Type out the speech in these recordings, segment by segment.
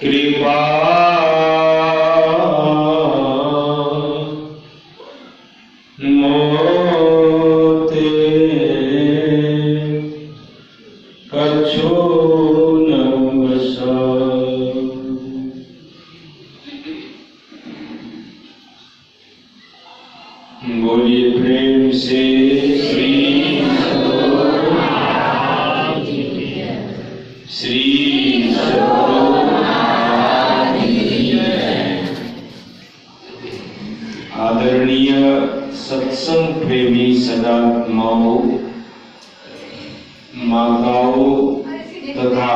कृपा मोते कछु न बसा। बोलिए प्रेम से श्री श्री आदरणीय सत्संग प्रेमी सदात्माओं, माताओं तथा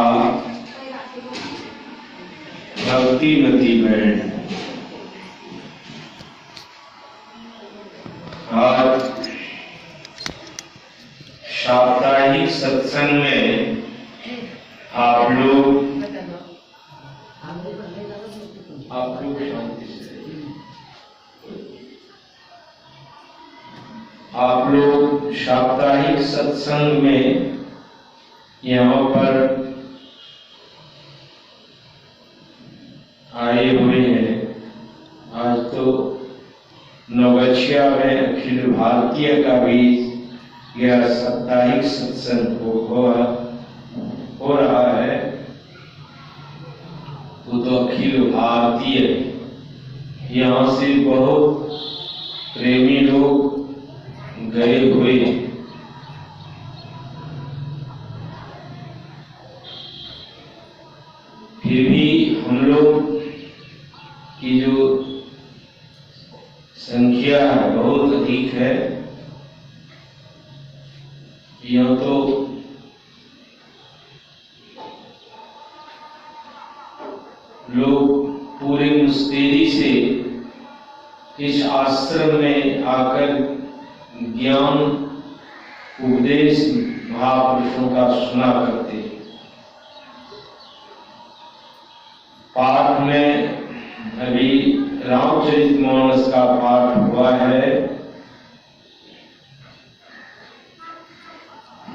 भक्तिमती बहन, आज साप्ताहिक सत्संग में आप लोग साप्ताहिक सत्संग में यहाँ पर आए हुए हैं। आज तो नवगछिया में अखिल भारतीय का भी यह साप्ताहिक सत्संग हो रहा है। वो तो अखिल भारतीय, यहाँ से बहुत प्रेमी लोग गए हुए। फिर भी हम लोग की जो संख्या है बहुत अधिक है। यह तो लोग पूरे मुस्तैदी से इस आश्रम में आकर ज्ञान उपदेश महापुरुषों का सुना करते। पाठ में अभी रामचरितमानस का पाठ हुआ है।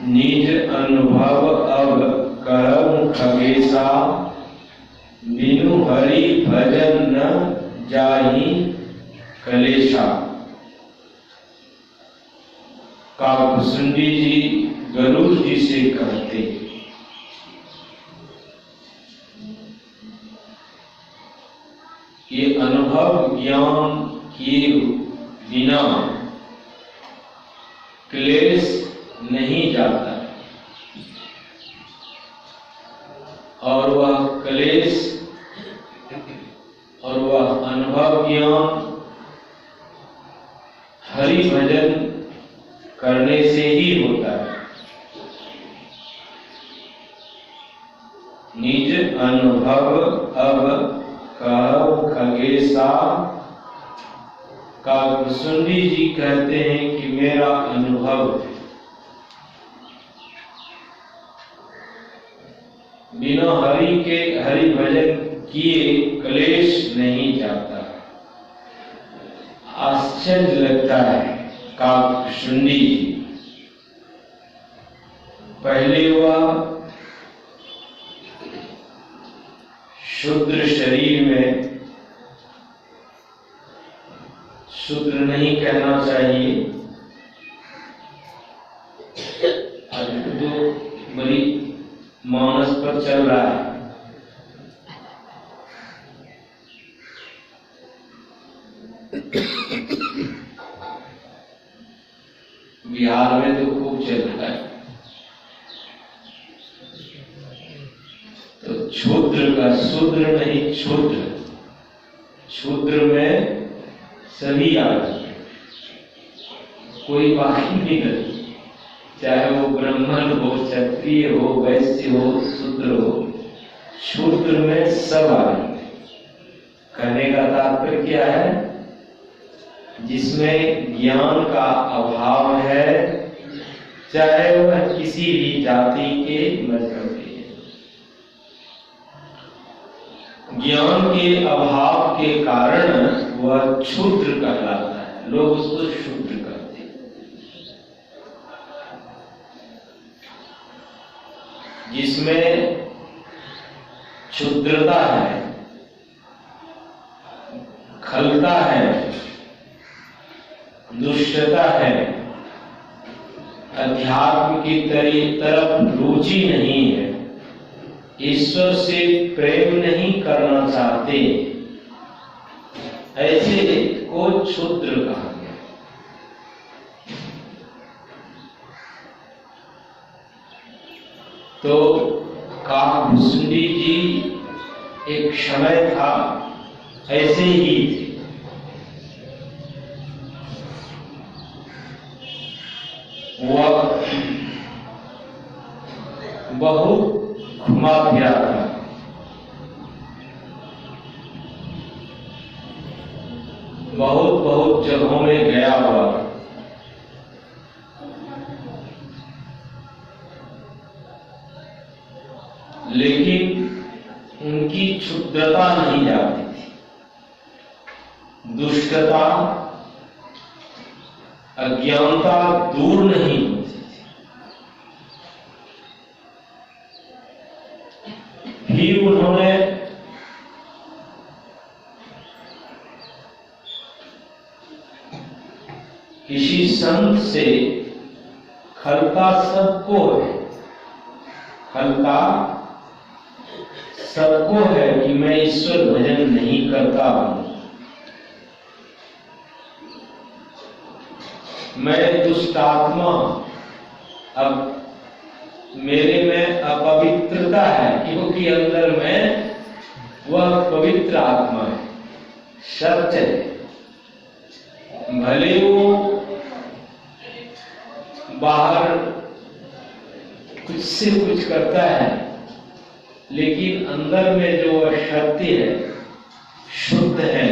निज अनुभव अब कहूं खगेशा, बिनु हरि भजन न जाहि कलेशा। काकभूषुंडी जी गरुड़ जी से कहते, ये अनुभव ज्ञान किए बिना क्लेश नहीं जाता और वह क्लेश और वह अनुभव ज्ञान हरि भजन करने से ही होता है। निज अनुभव अब कहूं खगेशा। काकभूषुंडी जी कहते हैं कि मेरा अनुभव बिना हरि भजन किए क्लेश नहीं जाता। आश्चर्य लगता है काकभूषुंडी जी। पहले वह शूद्र शरीर में, शूद्र नहीं कहना चाहिए, आज तो बड़ी मानस पर चल रहा है। बिहार में तो खूब चल रहा है। तो क्षुद्र का शूद्र नहीं, क्षुद्र, क्षुद्र में सभी आ गए, कोई बाकी नहीं रही। चाहे वो ब्राह्मण हो, क्षत्रिय हो, वैश्य हो, शूद्र हो, शूद्र में सब आ गए। कहने का तात्पर्य क्या है? जिसमें ज्ञान का अभाव है, चाहे वह किसी भी जाति के मजहब के, ज्ञान के अभाव के कारण वह क्षुद्र कहलाता है। लोग उसको शूद्र कहते हैं। जिसमें क्षुद्रता है खलता है, दुष्टता है, अध्यात्म की तरफ रुचि नहीं है, ईश्वर से प्रेम नहीं करना चाहते, ऐसे को क्षुद्र कहा गया। तो काकभूषुंडी जी एक समय था ऐसे ही थे। वह बहुत घुमा फिरा था, बहुत जगहों में गया हुआ, लेकिन उनकी क्षुद्रता नहीं जाती थी, दुष्टता, अज्ञानता दूर नहीं होती थी। फिर उन्होंने किसी संत से, खलता सबको है, खलता सबको है कि मैं ईश्वर भजन नहीं करता हूं, मैं दुष्ट आत्मा, अब मेरे में अपवित्रता है, क्योंकि अंदर में वह पवित्र आत्मा है, सत्य है। भले वो बाहर कुछ से कुछ करता है, लेकिन अंदर में जो सत्य है, शुद्ध है,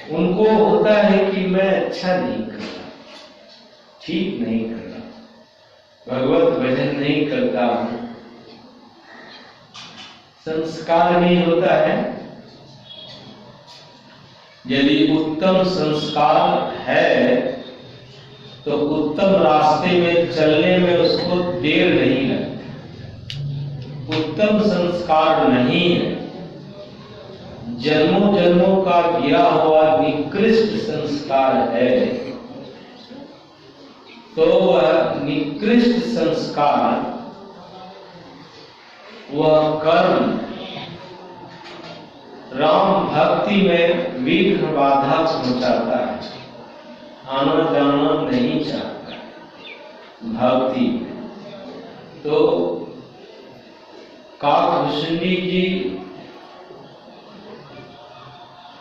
उनको होता है कि मैं अच्छा नहीं कर रहा, ठीक नहीं कर रहा, भगवत भजन नहीं करता हूं, संस्कार नहीं होता है। यदि उत्तम संस्कार है तो उत्तम रास्ते में चलने में उसको देर नहीं लगती। उत्तम संस्कार नहीं है, जन्मों जन्मों का गिरा हुआ निकृष्ट संस्कार है, तो वह निकृष्ट संस्कार, वह कर्म राम भक्ति में विघ्न बाधा पहुंचाता है, आना जाना नहीं चाहता भक्ति। तो काकभूषुंडी जी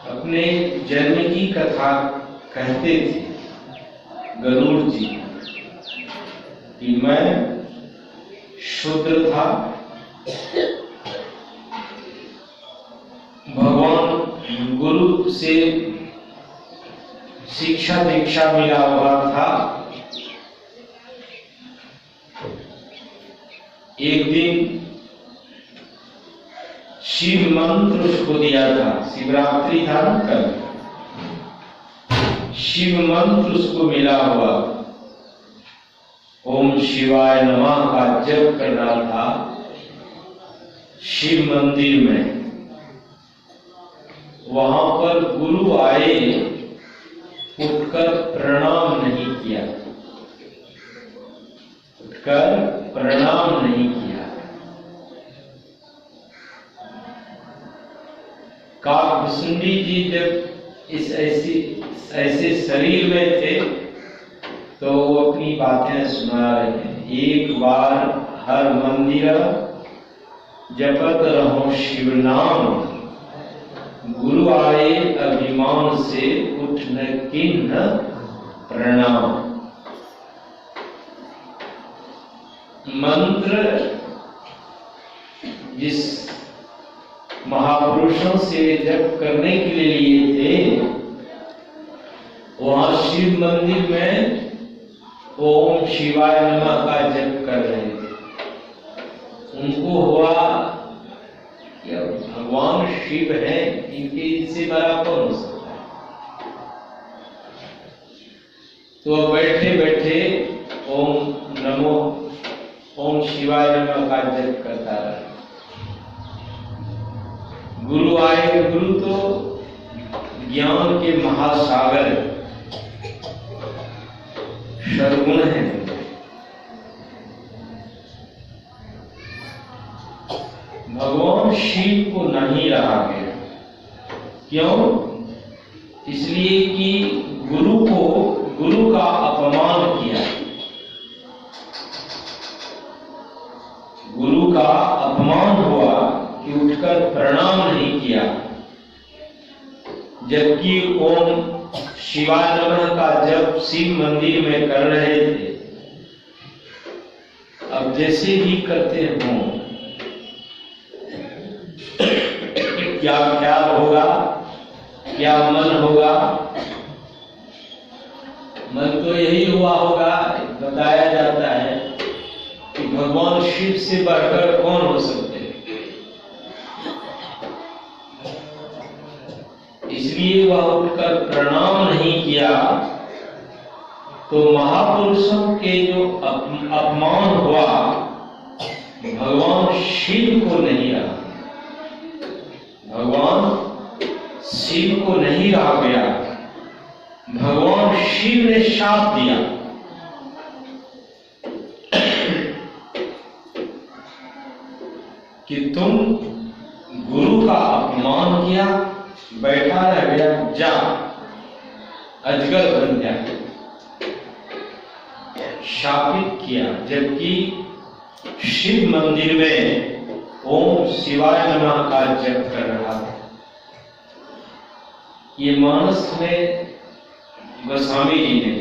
अपने जन्म की कथा कहते थे गरुड़ जी कि मैं शूद्र था, भगवान गुरु से शिक्षा दीक्षा मिला हुआ था। एक दिन शिव मंत्र उसको दिया था, शिवरात्रि था ना कल, शिव मंत्र उसको मिला हुआ, ओम शिवाय नमः का जप कर रहा था शिव मंदिर में। वहां पर गुरु आए, उठकर प्रणाम नहीं किया, उठकर प्रणाम नहीं किया। काकभूषुंडी जी जब इस ऐसे शरीर में थे तो वो अपनी बातें सुना रहे थे। एक बार हर मंदिर जपत रहो शिव नाम, गुरु आए अभिमान से उठ न किन्ह प्रणाम। मंत्र जिस महापुरुषों से जप करने के लिए लिए थे, वहां शिव मंदिर में ओम शिवाय नमः का जप कर रहे थे। उनको हुआ कि भगवान शिव है, इनके इनसे बड़ा कौन हो सकता है। तो बैठे बैठे ओम नमो ओम शिवाय नमः का जप करता रहा। गुरु आए, गुरु तो ज्ञान के महासागर सद्गुण हैं। भगवान शिव को नहीं रहा गया। क्यों? इसलिए कि गुरु का अपमान किया। गुरु का अपमान हुआ कि उठकर प्रणाम नहीं किया, जबकि ओम शिवाय नमः का जब शिव मंदिर में कर रहे थे। अब जैसे भी करते हों, क्या ख्याल होगा, क्या मन होगा? मन तो यही हुआ होगा। बताया जाता है कि भगवान शिव से बढ़कर कौन हो सकते हैं, इसलिए वह उठकर प्रणाम नहीं किया। तो महापुरुषों के जो अपमान हुआ, भगवान शिव को नहीं रहा। भगवान शिव को नहीं रहा गया। भगवान शिव ने शाप दिया कि तुम गुरु का अपमान किया, बैठा रह गया, जा अजगर बन जा। शापित किया, जबकि शिव मंदिर में ओम शिवाय नमः का जप कर रहा है। ये मानस में गोस्वामी जी ने,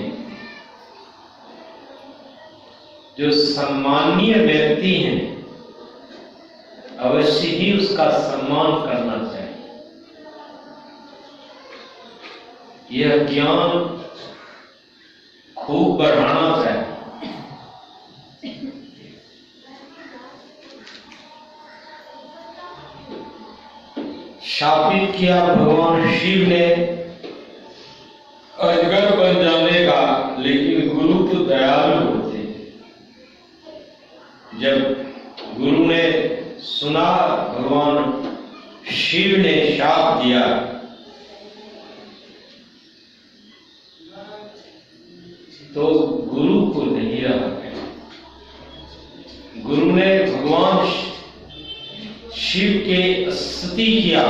जो सम्मानीय व्यक्ति हैं, अवश्य ही उसका सम्मान करना चाहिए। यह ज्ञान खूब बढ़ाना चाहिए। शापित किया भगवान शिव ने अजगर बन जाने का, लेकिन गुरु तो दयालु होते। जब गुरु ने सुना भगवान शिव ने शाप दिया, तो गुरु को नहीं रहा। गुरु ने भगवान शिव के स्तुति किया।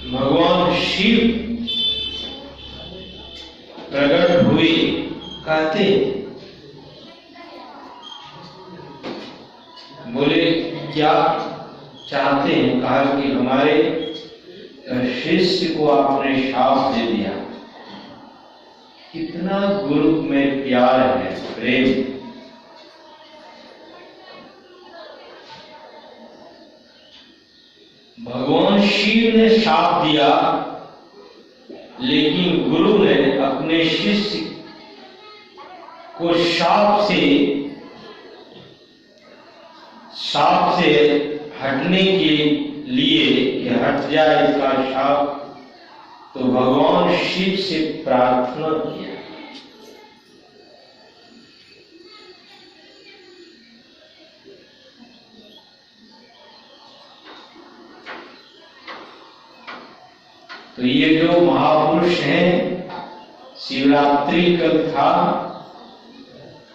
भगवान शिव प्रकट हुए, कहते बोले क्या चाहते हैं? कहा कि हमारे शिष्य को आपने शाप दे दिया। कितना गुरु में प्यार है, प्रेम। भगवान शिव ने शाप दिया, लेकिन गुरु ने अपने शिष्य को शाप से हटने के लिए कि हट जाए इसका शाप, तो भगवान शिव से प्रार्थना किया। तो ये जो महापुरुष हैं, शिवरात्रि कल था,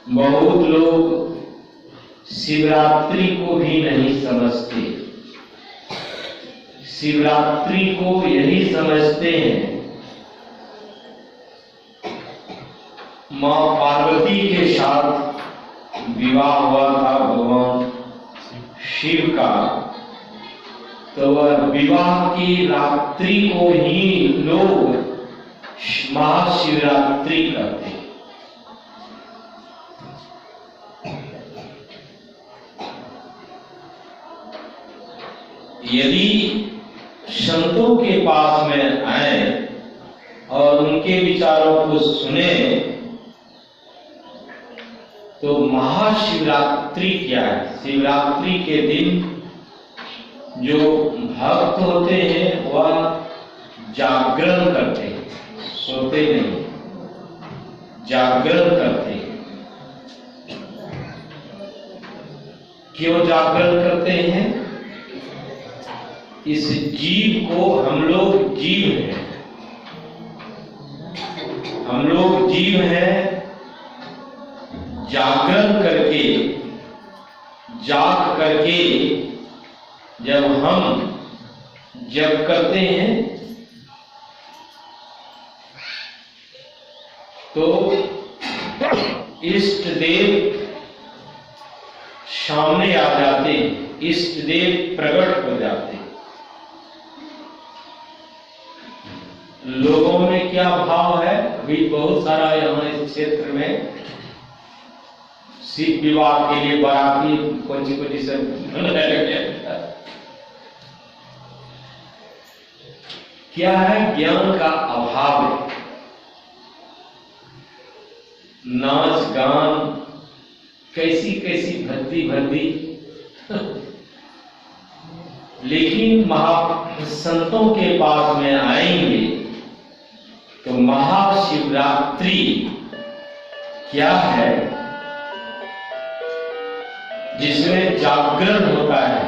बहुत लोग शिवरात्रि को भी नहीं समझते। शिवरात्रि को यही समझते हैं मां पार्वती के साथ विवाह हुआ था भगवान शिव का, तो वह विवाह की रात्रि को ही लोग महाशिवरात्रि करते। यदि संतों के पास में आए और उनके विचारों को सुने, तो महाशिवरात्रि क्या है? शिवरात्रि के दिन जो भक्त होते हैं वह जागरण करते हैं, सोते नहीं, जागरण करते हैं। क्यों जागरण करते हैं? इस जीव को हम लोग जीव हैं, हम लोग जीव हैं जागरण करके, जाग करके जब हम जब करते हैं तो इष्ट देव सामने आ जाते हैं, इष्ट देव प्रकट हो जाते हैं। लोगों में क्या भाव है, अभी बहुत सारा यहाँ इस क्षेत्र में शिव विवाह के लिए बाराती कोची सब क्या है, ज्ञान का अभाव है। नाच गान कैसी कैसी भद्दी भद्दी लेकिन संतों के पास में आएंगे तो महाशिवरात्रि क्या है, जिसमें जागरण होता है,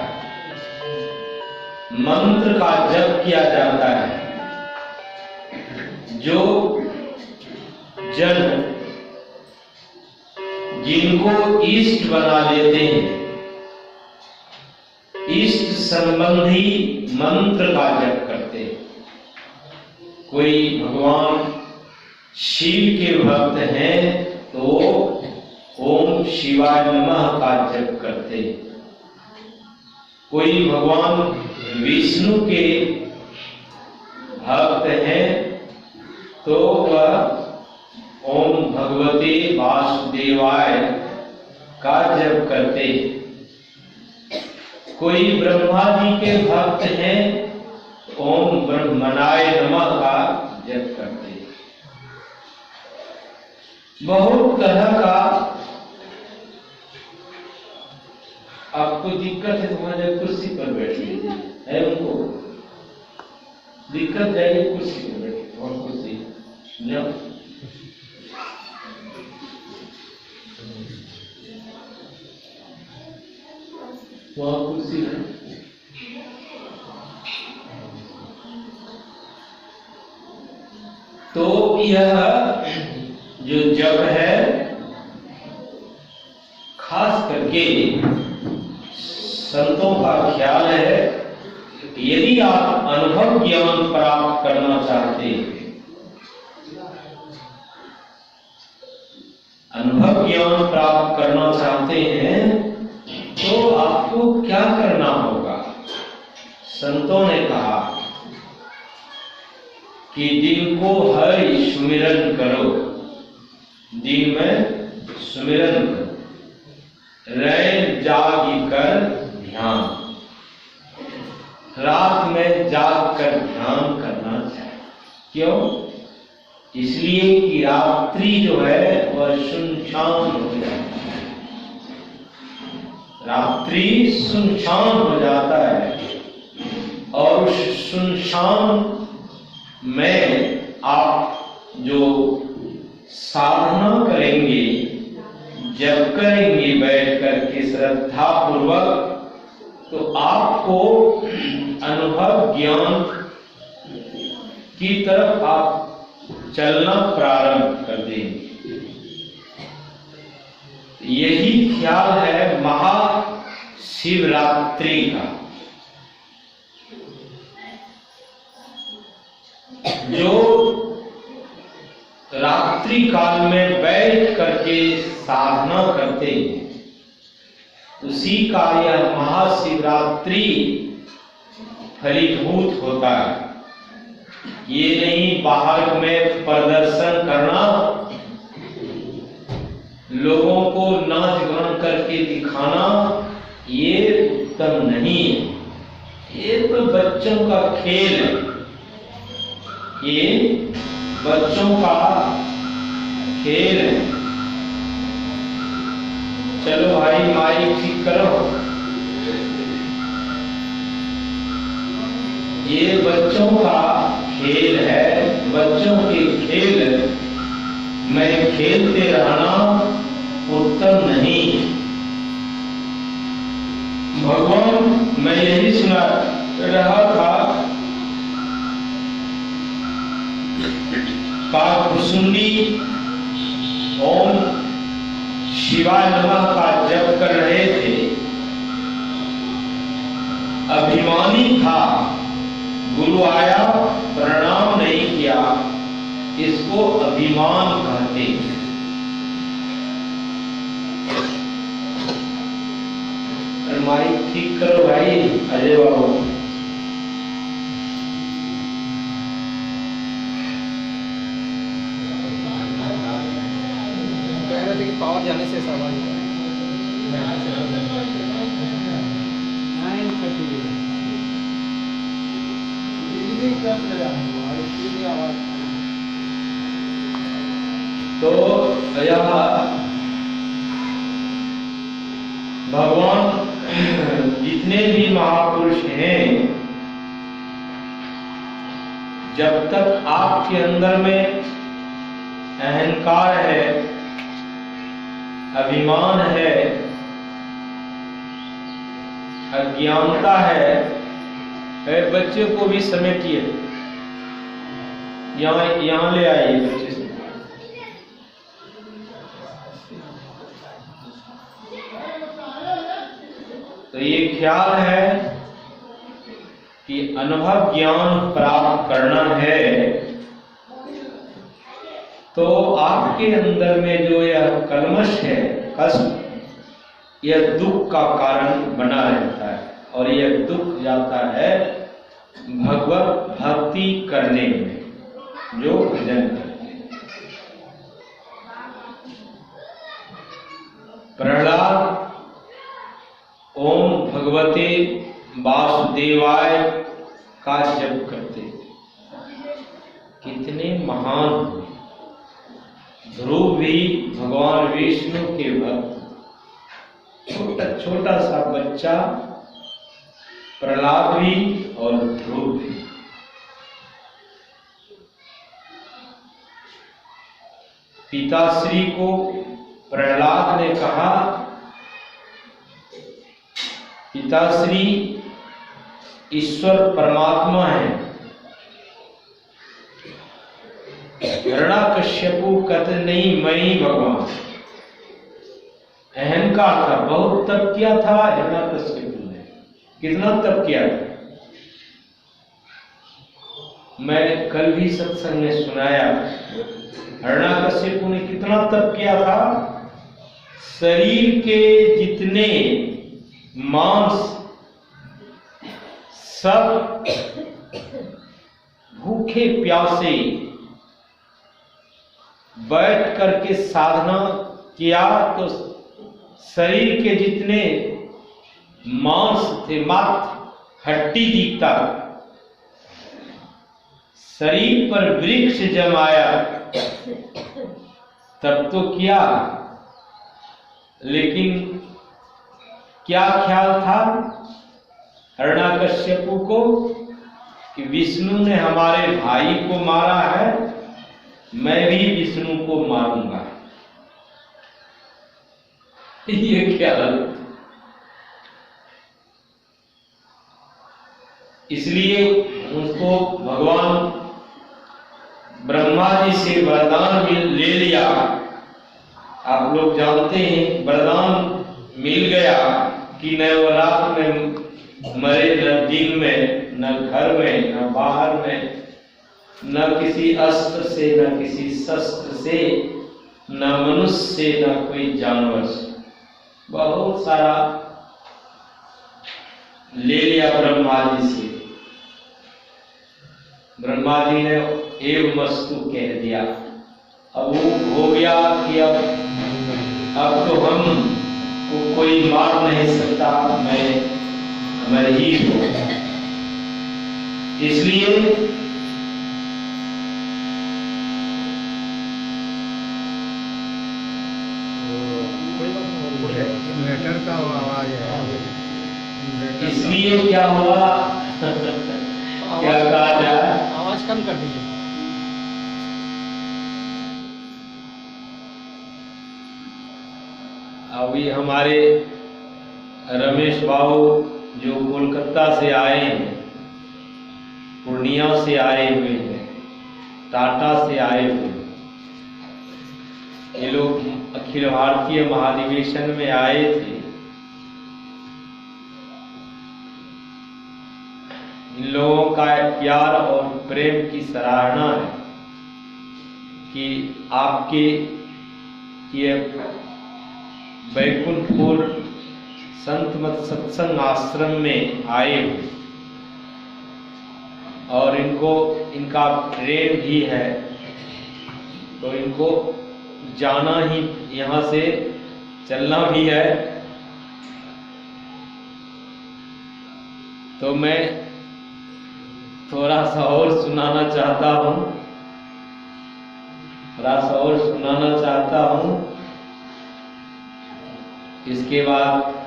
मंत्र का जप किया जाता है। जो जन जिनको इष्ट बना लेते हैं, इष्ट संबंधी मंत्र का जप करते हैं। कोई भगवान शिव के भक्त हैं तो ओम शिवाय नमः का जप करते हैं। कोई भगवान विष्णु के भक्त हैं तो वह ओम भगवते वासुदेवाय का जप करते हैं। कोई ब्रह्मा जी के भक्त हैं ओम ब्रह्मणाय नमः का जप करते हैं। बहुत तरह का आपको दिक्कत है, तुम्हारे कुर्सी पर बैठ लीजिए, है उनको दिक्कत जाएगी, कुर्सी पर बैठिए और कुर्सी जाओ। वहां कुर्सी है, तो यह जो जप है खास करके संतों का ख्याल है, यदि आप अनुभव ज्ञान प्राप्त करना चाहते हैं, अनुभव ज्ञान प्राप्त करना चाहते हैं तो आपको क्या करना होगा। संतों ने कहा कि दिन को हरि सुमिरन करो, दिन में सुमिरन करो, रैन जागी कर ध्यान, रात में जाग कर ध्यान करना चाहिए। क्यों? इसलिए कि रात्रि जो है वह सुनसान हो जाती है, रात्रि सुनसान हो जाता है, और उस सुनसान में आप जो साधना करेंगे, जब करेंगे बैठ करके श्रद्धा पूर्वक, तो आपको अनुभव ज्ञान की तरफ आप चलना प्रारंभ कर देंगे। यही ख्याल है महाशिवरात्रि का, जो रात्रि काल में बैठ करके साधना करते हैं, उसी का यह महाशिवरात्रि फलीभूत होता है। ये नहीं बाहर में प्रदर्शन करना, लोगों को नाच गान करके दिखाना, ये उत्तम नहीं है। ये तो बच्चों का खेल है, ये बच्चों का खेल है। चलो भाई माइक ठीक करो, ये बच्चों का खेल है, बच्चों के खेल में खेलते रहना उत्तम नहीं। भगवान मैं यही सुना रहा था, काकभुसुंडी ओम शिवाय नमः का जप कर रहे थे। अभिमानी था, गुरु आया प्रणाम नहीं किया, इसको अभिमान कहते हैं। माइक ठीक करो भाई अजय बाबू। कह रहे थे कि पावर जाने से सवाल तो यह भगवान जितने भी महापुरुष हैं, जब तक आपके अंदर में अहंकार है, अभिमान है, अज्ञानता है, बच्चे को भी समेटिए, यहाँ ले आइए बच्चे से। तो ये ख्याल है कि अनुभव ज्ञान प्राप्त करना है, तो आपके अंदर में जो यह कल्मश है, कष्ट, यह दुख का कारण बना रहता है, और यह दुख जाता है भगवत भक्ति करने में, जो भजन करते हैं। प्रहलाद ओम भगवते वासुदेवाय का जप करते थे, कितने महान हुए। ध्रुव भी भगवान विष्णु के भक्त, छोटा छोटा सा बच्चा प्रहलाद भी और ध्रुव भी। पिताश्री को प्रहलाद ने कहा, पिताश्री ईश्वर परमात्मा है। हिरण्यकश्यपु कहते नहीं, मैं ही भगवान। अहंकार था, बहुत तप किया था हिरण्यकश्यपु ने। कितना तप किया था, मैंने कल भी सत्संग में सुनाया। हिरण्यकश्यपु ने कितना तप किया था, शरीर के जितने मांस सब भूखे प्यासे बैठ करके साधना किया, तो शरीर के जितने मांस थे, मात्र हड्डी दिखता, शरीर पर वृक्ष जमाया, तब तो किया। लेकिन क्या ख्याल था हिरण्यकश्यपु को कि विष्णु ने हमारे भाई को मारा है, मैं भी विष्णु को मारूंगा। ये ख्याल। इसलिए उनको भगवान ब्रह्मा जी से वरदान ले लिया। आप लोग जानते हैं, वरदान मिल गया कि न वो रात में मरे, न दिन में, न घर में, न बाहर में, न किसी अस्त्र से, न किसी शस्त्र से, न मनुष्य से, न कोई जानवर से। बहुत सारा ले लिया ब्रह्मा जी से। ब्रह्मा जी ने एव मस्तु कह दिया। अब वो हो गया कि अब तो हम को कोई मार नहीं सकता, मैं ही हूं। इसलिए लेटर का आवाज है, इसलिए क्या हुआ क्या कहा जाए, आवाज कम कर दीजिए। अभी हमारे रमेश बाबू जो कोलकाता से आए हैं, पूर्णिया से आए हुए हैं, टाटा से आए हुए हैं। ये लोग अखिल भारतीय महाधिवेशन में आए थे। इन लोगों का प्यार और प्रेम की सराहना है कि आपके ये बैकुंठपुर संत मत सत्संग आश्रम में आए हुए और इनका प्रेम भी है, तो इनको जाना ही, यहाँ से चलना भी है। तो मैं थोड़ा सा और सुनाना चाहता हूँ, इसके बाद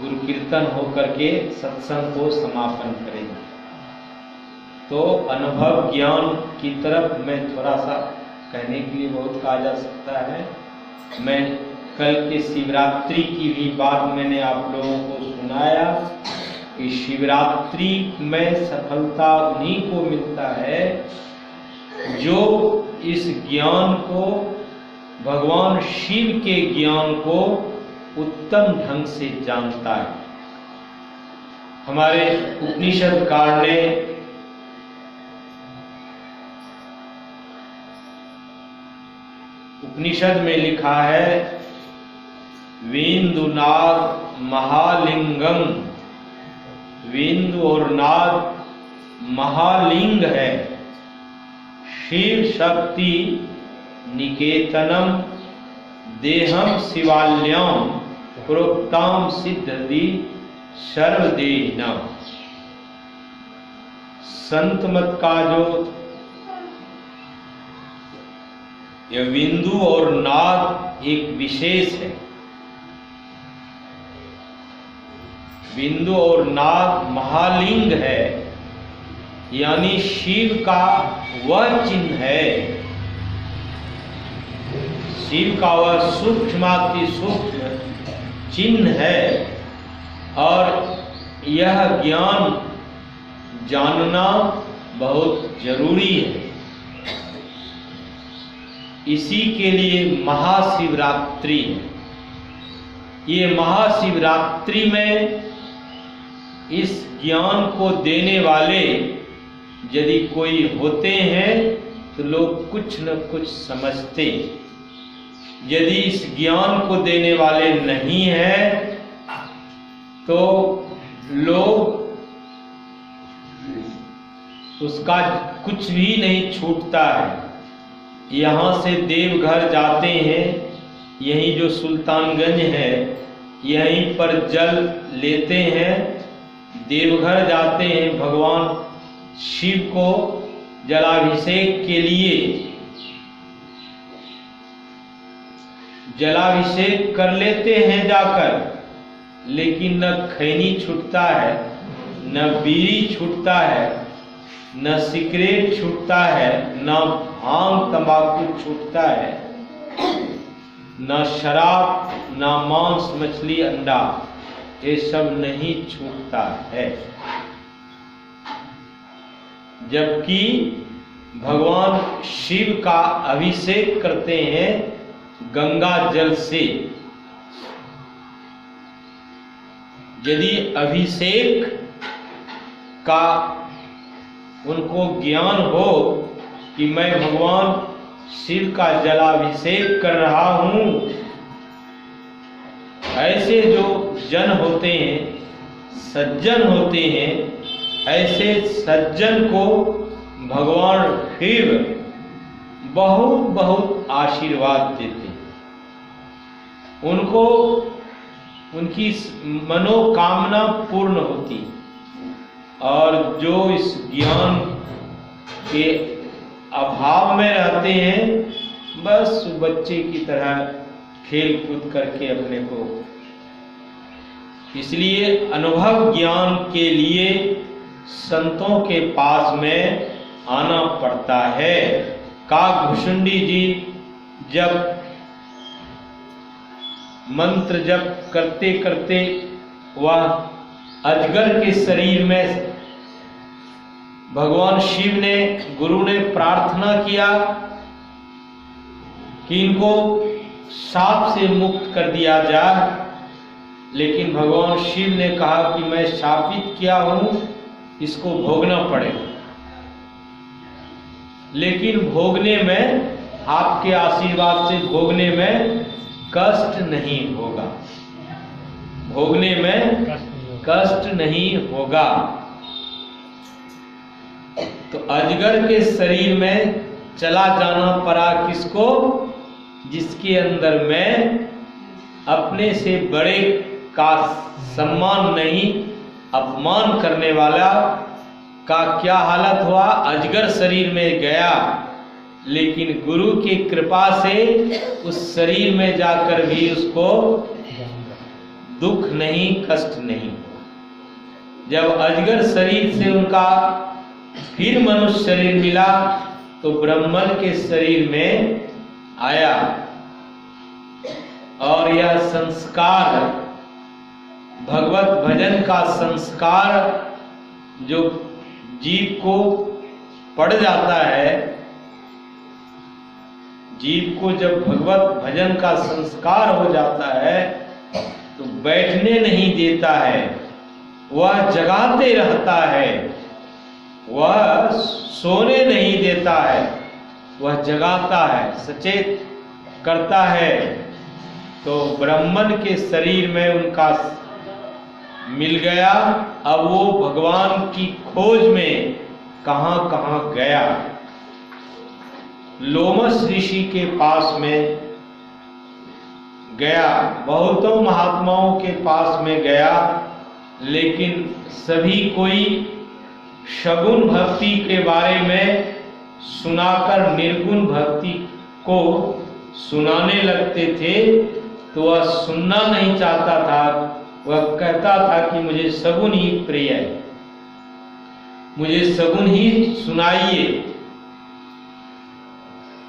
गुरु कीर्तन होकर के सत्संग को समापन करेंगे। तो अनुभव ज्ञान की तरफ मैं थोड़ा सा कहने के लिए बहुत कहा जा सकता है। मैं कल के शिवरात्रि की भी बात मैंने आप लोगों को सुनाया कि शिवरात्रि में सफलता उन्हीं को मिलता है जो इस ज्ञान को, भगवान शिव के ज्ञान को उत्तम ढंग से जानता है। हमारे उपनिषदकार ने उपनिषद में लिखा है, विंदु नाद महालिंगम, विंदु और नाद महालिंग है, शिव शक्ति निकेतनम देहम शिवाल्याम प्रोक्ताम सिद्धि सर्वदेहिनम। संत मत का जो यह बिंदु और नाद एक विशेष है। बिंदु और नाद महालिंग है, यानी शिव का वह चिन्ह है, शिव का वह सूक्ष्माति सूक्ष्म चिन्ह है। और यह ज्ञान जानना बहुत जरूरी है। इसी के लिए महाशिवरात्रि है। ये महाशिवरात्रि में इस ज्ञान को देने वाले यदि कोई होते हैं तो लोग कुछ न कुछ समझते। यदि इस ज्ञान को देने वाले नहीं हैं तो लोग उसका कुछ भी नहीं छूटता है। यहाँ से देवघर जाते हैं, यहीं जो सुल्तानगंज है यहीं पर जल लेते हैं, देवघर जाते हैं, भगवान शिव को जलाभिषेक के लिए जलाभिषेक कर लेते हैं जाकर, लेकिन न खैनी छूटता है, न बीड़ी छूटता है, न सिगरेट छूटता है, न भांग तंबाकू छूटता है, न शराब, न मांस मछली अंडा, ये सब नहीं छूटता है। जबकि भगवान शिव का अभिषेक करते हैं गंगा जल से। यदि अभिषेक का उनको ज्ञान हो कि मैं भगवान शिव का जलाभिषेक कर रहा हूं, ऐसे जो जन होते हैं, सज्जन होते हैं, ऐसे सज्जन को भगवान शिव बहुत बहुत आशीर्वाद देते हैं। उनको उनकी मनोकामना पूर्ण होती। और जो इस ज्ञान के अभाव में रहते हैं, बस बच्चे की तरह खेल कूद करके अपने को, इसलिए अनुभव ज्ञान के लिए संतों के पास में आना पड़ता है। काकभूषुंडी जी जब मंत्र जप करते करते वह अजगर के शरीर में भगवान शिव ने, गुरु ने प्रार्थना किया कि इनको शाप से मुक्त कर दिया जाए, लेकिन भगवान शिव ने कहा कि मैं शापित किया हूं, इसको भोगना पड़ेगा। लेकिन भोगने में, आपके आशीर्वाद से भोगने में कष्ट नहीं होगा, भोगने में कष्ट नहीं होगा। तो अजगर के शरीर में चला जाना पड़ा किसको? जिसके अंदर में अपने से बड़े का सम्मान नहीं, अपमान करने वाला का क्या हालत हुआ? अजगर शरीर में गया, लेकिन गुरु की कृपा से उस शरीर में जाकर भी उसको दुख नहीं, कष्ट नहीं। जब अजगर शरीर से उनका फिर मनुष्य शरीर मिला तो ब्राह्मण के शरीर में आया, और यह संस्कार, भगवत भजन का संस्कार जो जीव को पड़ जाता है, जीव को जब भगवत भजन का संस्कार हो जाता है तो बैठने नहीं देता है, वह जगाते रहता है, वह सोने नहीं देता है, वह जगाता है, सचेत करता है। तो ब्राह्मण के शरीर में उनका मिल गया। अब वो भगवान की खोज में कहां कहां गया। लोमस ऋषि के पास में गया, बहुतों महात्माओं के पास में गया, लेकिन सभी कोई सगुण भक्ति के बारे में सुनाकर निर्गुण भक्ति को सुनाने लगते थे, तो वह सुनना नहीं चाहता था। वह कहता था कि मुझे सगुण ही प्रिय है, मुझे सगुण ही सुनाइए।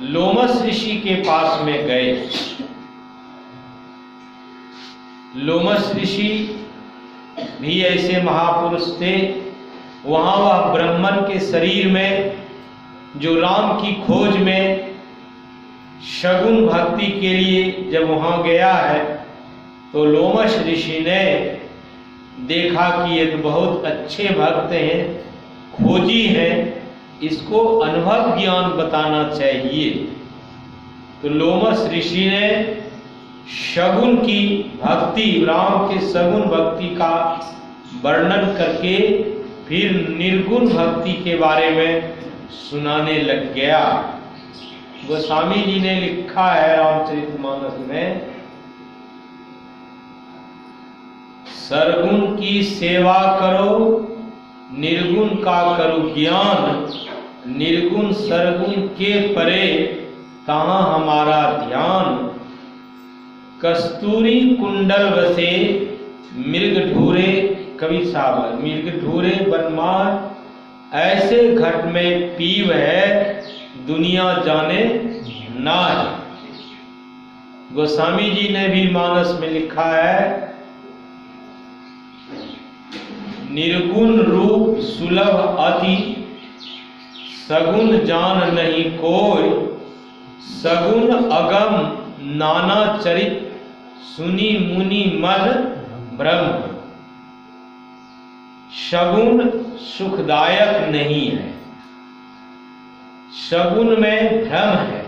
लोमस ऋषि के पास में गए। लोमस ऋषि भी ऐसे महापुरुष थे। वहां वह ब्राह्मण के शरीर में जो राम की खोज में सगुण भक्ति के लिए जब वहां गया है, तो लोमस ऋषि ने देखा कि ये तो बहुत अच्छे भक्त हैं, खोजी हैं, इसको अनुभव ज्ञान बताना चाहिए। तो लोमस ऋषि ने सगुण की भक्ति, राम के सगुण भक्ति का वर्णन करके फिर निर्गुण भक्ति के बारे में सुनाने लग गया। गोस्वामी जी ने लिखा है रामचरितमानस में, सरगुण की सेवा करो, निर्गुण का करो ज्ञान, निर्गुण सरगुण के परे कहाँ हमारा ध्यान। कस्तूरी कुंडल बसे मृग ढूरे, कवि सावर, मृग ढूरे बनमार, ऐसे घट में पीव है, दुनिया जाने नाज। गोस्वामी जी ने भी मानस में लिखा है, निर्गुण रूप सुलभ अति, सगुण जान नहीं कोई, सगुण अगम नाना चरित, सुनी मुनि मन ब्रह्म। सगुण सुखदायक नहीं है, सगुण में भ्रम है,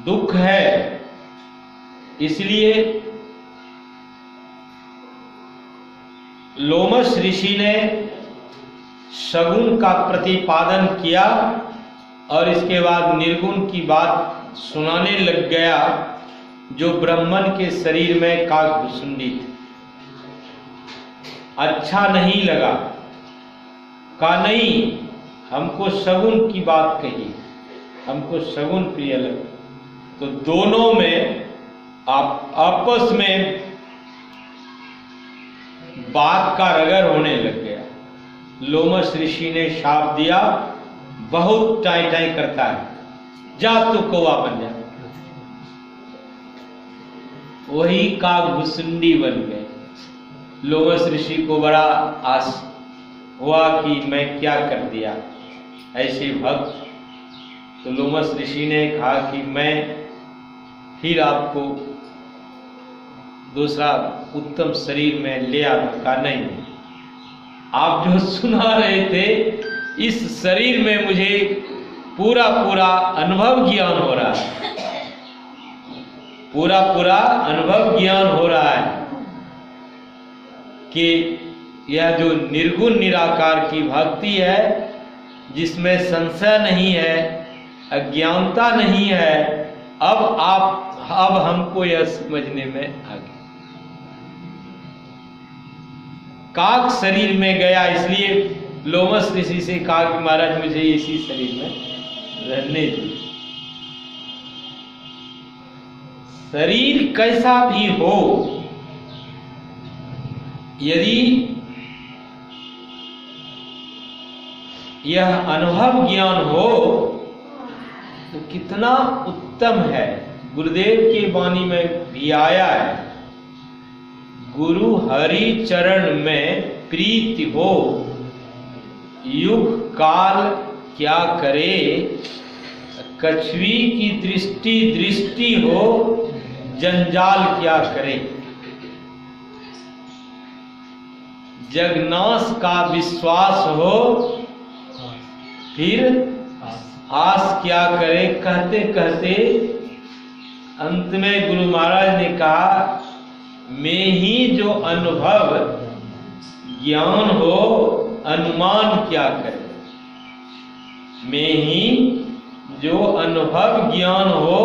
दुख है। इसलिए लोमस ऋषि ने सगुण का प्रतिपादन किया और इसके बाद निर्गुण की बात सुनाने लग गया, जो ब्राह्मण के शरीर में काकभुसुंडी थी। अच्छा नहीं लगा, कहा नहीं, हमको सगुण की बात कही, हमको सगुण प्रिय लगा। तो दोनों में आपस में बात का रगड़ होने लग गया। लोमस ऋषि ने शाप दिया, बहुत टाई टाई करता है, जा तू कौवा बन जा। वही काकभुसुंडी बन गए। लोमस ऋषि को बड़ा आस हुआ कि मैं क्या कर दिया ऐसे भक्त। तो लोमस ऋषि ने कहा कि मैं फिर आपको दूसरा उत्तम शरीर में ले आता। नहीं, आप जो सुना रहे थे इस शरीर में मुझे पूरा पूरा अनुभव ज्ञान हो रहा है, पूरा पूरा अनुभव ज्ञान हो रहा है कि यह जो निर्गुण निराकार की भक्ति है, जिसमें संशय नहीं है, अज्ञानता नहीं है, अब हमको यह समझने में आ गया। काक शरीर में गया, इसलिए लोमस ऋषि से कहा कि महाराज मुझे इसी शरीर में रहने दीजिए। शरीर कैसा भी हो, यदि यह अनुभव ज्ञान हो तो कितना उत्तम है। गुरुदेव के वाणी में भी आया है, गुरु हरि चरण में प्रीति हो, युग काल क्या करे, कछुई की दृष्टि हो, जंजाल क्या करे। जगनाश का विश्वास हो, फिर आस क्या करे। कहते कहते अंत में गुरु महाराज ने कहा, में ही जो अनुभव ज्ञान हो, अनुमान क्या करे। में ही जो अनुभव ज्ञान हो,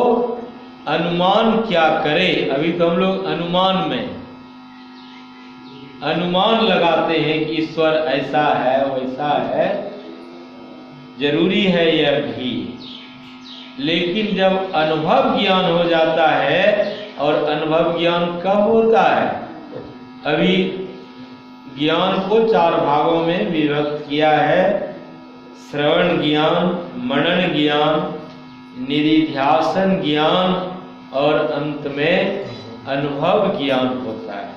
अनुमान क्या करे। अभी तो हम लोग अनुमान लगाते हैं कि ईश्वर ऐसा है वैसा है, जरूरी है यह भी, लेकिन जब अनुभव ज्ञान हो जाता है, और अनुभव ज्ञान कब होता है। अभी ज्ञान को 4 भागों में विभक्त किया है, श्रवण ज्ञान, मनन ज्ञान, निधिध्यासन ज्ञान और अंत में अनुभव ज्ञान होता है।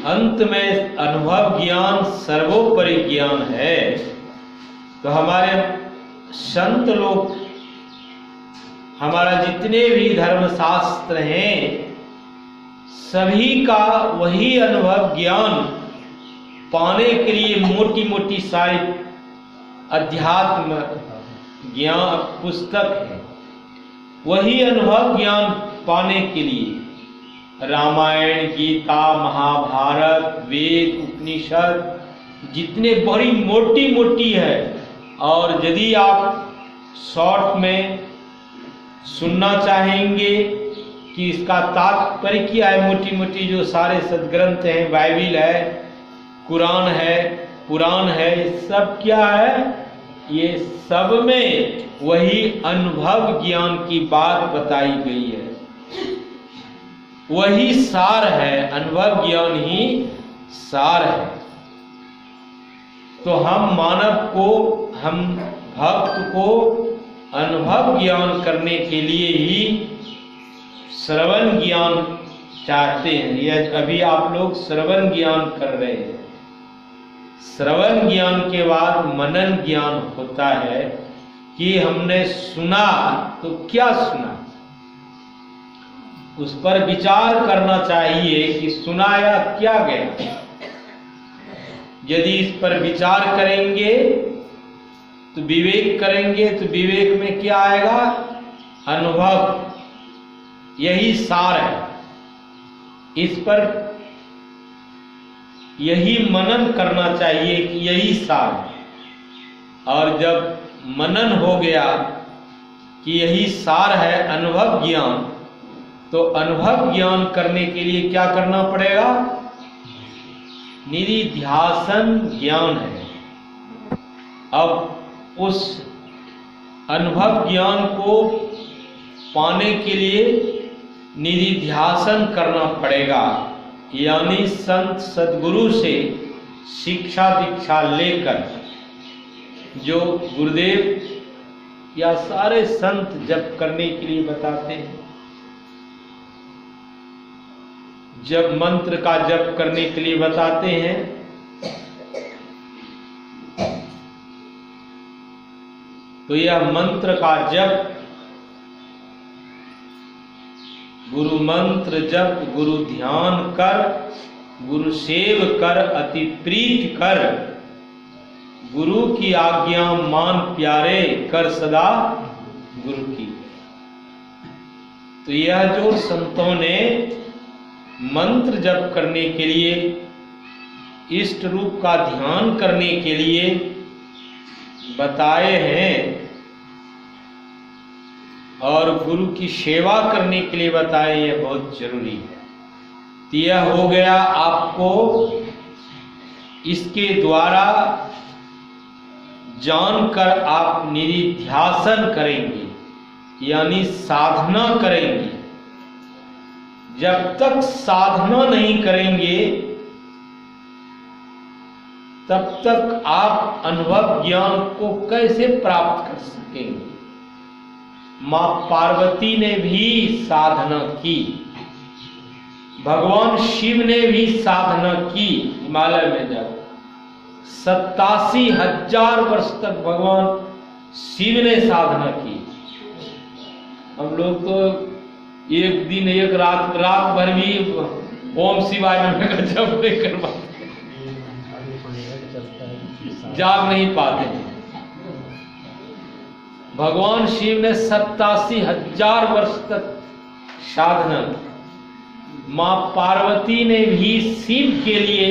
अंत में अनुभव ज्ञान सर्वोपरि ज्ञान है। तो हमारे संत लोग, हमारा जितने भी धर्मशास्त्र हैं, सभी का वही अनुभव ज्ञान पाने के लिए मोटी मोटी सारी अध्यात्म ज्ञान पुस्तक है। वही अनुभव ज्ञान पाने के लिए रामायण, गीता, महाभारत, वेद, उपनिषद जितने बड़ी मोटी मोटी है। और यदि आप शॉर्ट में सुनना चाहेंगे कि इसका तात्पर्य क्या है, मोटी मोटी जो सारे सदग्रंथ हैं, बाइबिल है, कुरान है, पुराण है, ये सब क्या है, ये सब में वही अनुभव ज्ञान की बात बताई गई है। वही सार है, अनुभव ज्ञान ही सार है। तो हम मानव को, हम भक्त को अनुभव ज्ञान करने के लिए ही श्रवण ज्ञान चाहते हैं। यह अभी आप लोग श्रवण ज्ञान कर रहे हैं। श्रवण ज्ञान के बाद मनन ज्ञान होता है कि हमने सुना तो क्या सुना, उस पर विचार करना चाहिए कि सुनाया क्या गया। यदि इस पर विचार करेंगे तो विवेक करेंगे, तो विवेक में क्या आएगा, अनुभव। यही सार है, इस पर यही मनन करना चाहिए कि यही सार है। और जब मनन हो गया कि यही सार है अनुभव ज्ञान, तो अनुभव ज्ञान करने के लिए क्या करना पड़ेगा, निधिध्यासन ज्ञान है। अब उस अनुभव ज्ञान को पाने के लिए निधिध्यासन करना पड़ेगा, यानी संत सद्गुरु से शिक्षा दीक्षा लेकर, जो गुरुदेव या सारे संत जप करने के लिए बताते हैं, जब मंत्र का जप करने के लिए बताते हैं, तो यह मंत्र का जप गुरु मंत्र जप, गुरु ध्यान कर, गुरु सेव कर, अति प्रीत कर, गुरु की आज्ञा मान प्यारे, कर सदा गुरु की। तो यह जो संतों ने मंत्र जप करने के लिए, इष्ट रूप का ध्यान करने के लिए बताए हैं और गुरु की सेवा करने के लिए बताए, यह बहुत जरूरी है। तो यह हो गया आपको इसके द्वारा जानकर आप निधिध्यासन करेंगे, यानी साधना करेंगे। जब तक साधना नहीं करेंगे तब तक आप अनुभव ज्ञान को कैसे प्राप्त कर सकेंगे। मां पार्वती ने भी साधना की, भगवान शिव ने भी साधना की। हिमालय में जब 87,000 वर्ष तक भगवान शिव ने साधना की। हम लोग तो एक दिन एक रात भर भी ओम शिवाय नमः का जप नहीं कर पाते, जाग नहीं पाते। भगवान शिव ने 87,000 वर्ष तक साधना, मां पार्वती ने भी शिव के लिए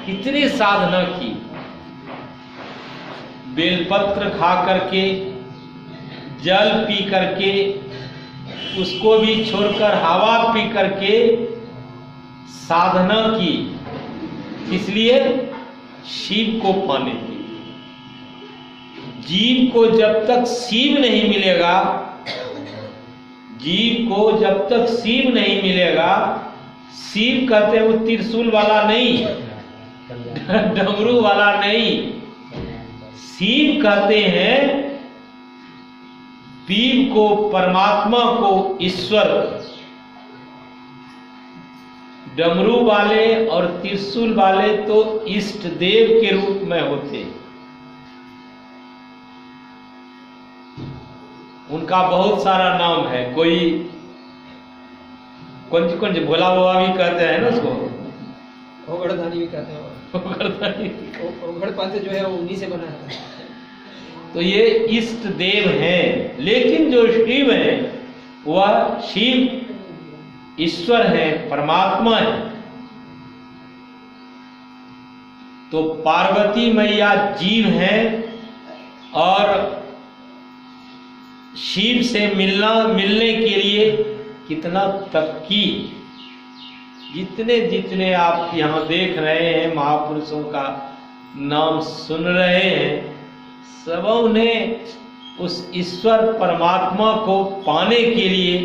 कितनी साधना की। बेलपत्र खा करके, जल पी करके, उसको भी छोड़कर हवा पी करके साधना की, इसलिए शिव को पाने की। जीव को जब तक शिव नहीं मिलेगा, जीव को जब तक शिव नहीं मिलेगा, शिव कहते हैं वो त्रिशूल वाला नहीं, डमरू वाला नहीं, शिव कहते हैं पीव को, परमात्मा को, ईश्वर। डमरू वाले और त्रिशूल वाले तो इष्ट देव के रूप में होते, उनका बहुत सारा नाम है। कोई कुंज कुंज भोला बाबा भी कहते हैं ना उसको, ओगड़धानी भी कहते हैं। ओगड़पंथ जो है वो उन्हीं से बना है। तो ये इष्ट देव हैं, लेकिन जो शिव है वह शिव ईश्वर है, परमात्मा है। तो पार्वती मैया जीव है और शिव से मिलने के लिए कितना तप की। जितने जितने आप यहाँ देख रहे हैं, महापुरुषों का नाम सुन रहे हैं, सबों ने उस ईश्वर परमात्मा को पाने के लिए,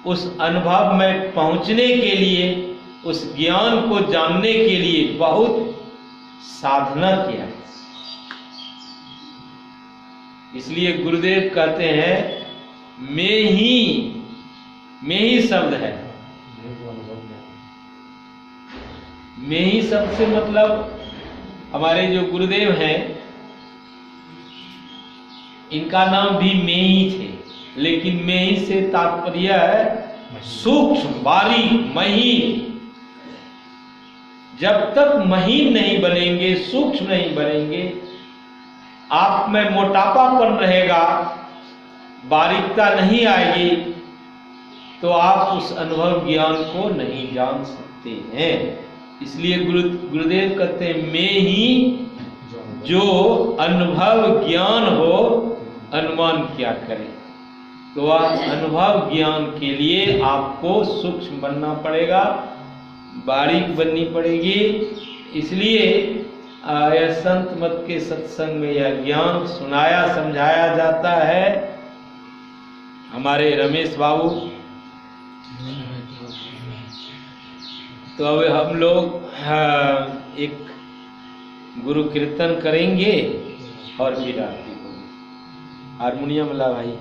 उस अनुभव में पहुंचने के लिए, उस ज्ञान को जानने के लिए बहुत साधना किया। इसलिए गुरुदेव कहते हैं मैं ही शब्द है। मैं ही शब्द से मतलब हमारे जो गुरुदेव हैं इनका नाम भी मैं ही थे, लेकिन मैं ही से तात्पर्य है सूक्ष्म, बारीक, महीन। जब तक महीन नहीं बनेंगे, सूक्ष्म नहीं बनेंगे, आप में मोटापापन रहेगा, बारीकता नहीं आएगी, तो आप उस अनुभव ज्ञान को नहीं जान सकते हैं। इसलिए गुरुदेव कहते हैं मैं ही जो अनुभव ज्ञान हो अनुमान क्या करे। तो वह अनुभव ज्ञान के लिए आपको सूक्ष्म बनना पड़ेगा, बारीक बननी पड़ेगी। इसलिए यह संत मत के सत्संग में यह ज्ञान सुनाया समझाया जाता है। हमारे रमेश बाबू, तो अब हम लोग एक गुरु कीर्तन करेंगे और फिर आरती होगी। हारमोनियम ला भाई।